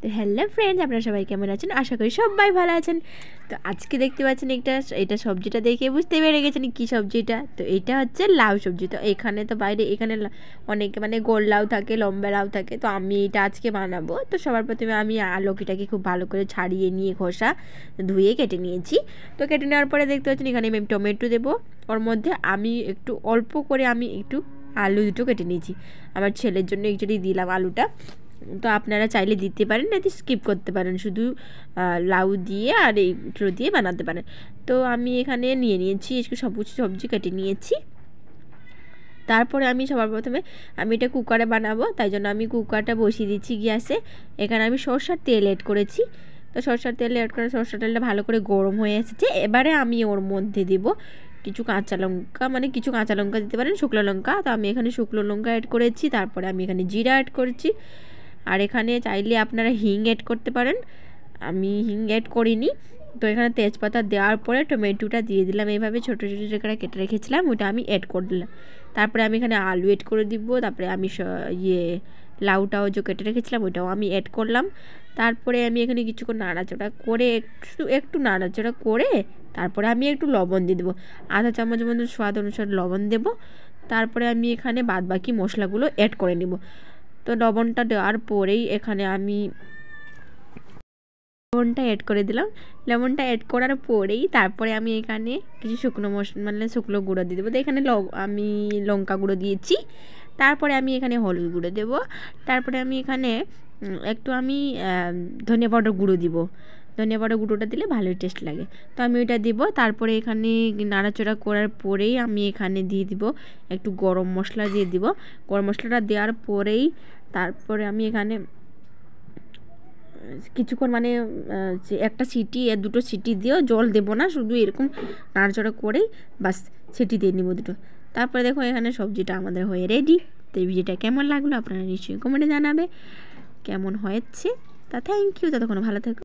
তো hello friends, আপনারা সবাই কেমন আছেন? আশা করি সবাই ভালো আছেন। তো আজকে দেখতে পাচ্ছেন এটা সবজিটা দেখে বুঝতে পেরে গেছেন কী সবজিটা। তো এটা হচ্ছে লাউ সবজি। তো এখানে তো বাইরে এখানে অনেকে মানে গোল লাউ থাকে, লম্বা লাউ থাকে। তো আমি এটা আজকে বানাবো। তো সবার প্রথমে আমি লৌকিটাকে খুব ভালো করে ছাড়িয়ে নিয়ে খোসা ধুয়ে কেটে নিয়েছি। তো কেটে নেওয়ার পরে দেখতে পাচ্ছেন এখানে আমি টমেটো দেবো। ওর মধ্যে আমি একটু অল্প করে একটু আলু দুটো কেটে নিয়েছি। আমার ছেলের জন্য একচুয়ালি দিলাম আলুটা। তো আপনারা চাইলে দিতে পারেন, না স্কিপ করতে পারেন, শুধু লাউ দিয়ে আর এইগুলো দিয়ে বানাতে পারেন। তো আমি এখানে নিয়ে নিয়েছি একটু সবুজ সবজি কেটে নিয়েছি। তারপরে আমি সবার প্রথমে আমি এটা কুকারে বানাবো, তাই জন্য আমি কুকারটা বসিয়ে দিচ্ছি গ্যাসে। এখানে আমি সরষের তেল অ্যাড করেছি। তো সরষের তেল অ্যাড করে সরষের তেলটা ভালো করে গরম হয়ে এসেছে। এবারে আমি ওর মধ্যে দেবো কিছু কাঁচা লঙ্কা, মানে কিছু কাঁচা লঙ্কা দিতে পারেন, শুকনো লঙ্কা। তো আমি এখানে শুকনো লঙ্কা অ্যাড করেছি। তারপরে আমি এখানে জিরা অ্যাড করেছি। আর এখানে চাইলে আপনারা হিং অ্যাড করতে পারেন, আমি হিং অ্যাড করিনি। তো এখানে তেজপাতা দেওয়ার পরে টমেটোটা দিয়ে দিলাম, এইভাবে ছোটো ছোটো করে কেটে রেখেছিলাম ওটা আমি অ্যাড করে দিলাম। তারপরে আমি এখানে আলু অ্যাড করে দিব। তারপরে আমি লাউটাও যে কেটে রেখেছিলাম ওইটাও আমি অ্যাড করলাম। তারপরে আমি এখানে কিছুক্ষণ নাড়াচাড়া করে একটু নাড়াচাড়া করে তারপরে আমি একটু লবণ দিয়ে দেবো, আধা চামচ মতো স্বাদ অনুসারে লবণ দেবো। তারপরে আমি এখানে বাদবাকি মশলাগুলো অ্যাড করে নেব। তো লবণটা দেওয়ার পরেই এখানে আমি লবণটা অ্যাড করে দিলাম। লবণটা অ্যাড করার পরেই তারপরে আমি এখানে কিছু শুকনো গুঁড়ো দিয়ে দেবো। তো এখানে আমি লঙ্কা গুঁড়ো দিয়েছি। তারপরে আমি এখানে হলুদ গুঁড়ো দেবো। তারপরে আমি এখানে একটু ধনিয়া পাউডার গুঁড়ো দিব। ধনিয়া পাউডার গুঁড়োটা দিলে ভালোই টেস্ট লাগে। তো আমি ওইটা দিব। তারপরে এখানে নাড়াচাড়া করার পরেই আমি এখানে দিয়ে দিব একটু গরম মশলা দিয়ে দিব। গরম মশলাটা দেওয়ার পরেই তারপরে আমি এখানে কিছুক্ষণ একটা সিটি দুটো সিটি দিয়েও জল দেবো না, শুধু এরকম নাড়াচাড়া করেই বাস সিটি দিয়ে নিব দুটো। তারপরে দেখো এখানে সবজিটা আমাদের হয়ে রেডি। তো এই ভিডিওটা কেমন লাগলো আপনারা নিশ্চয়ই কমেন্টে জানাবে কেমন হয়েছে। তা থ্যাংক ইউ, ততক্ষণ ভালো থেকো।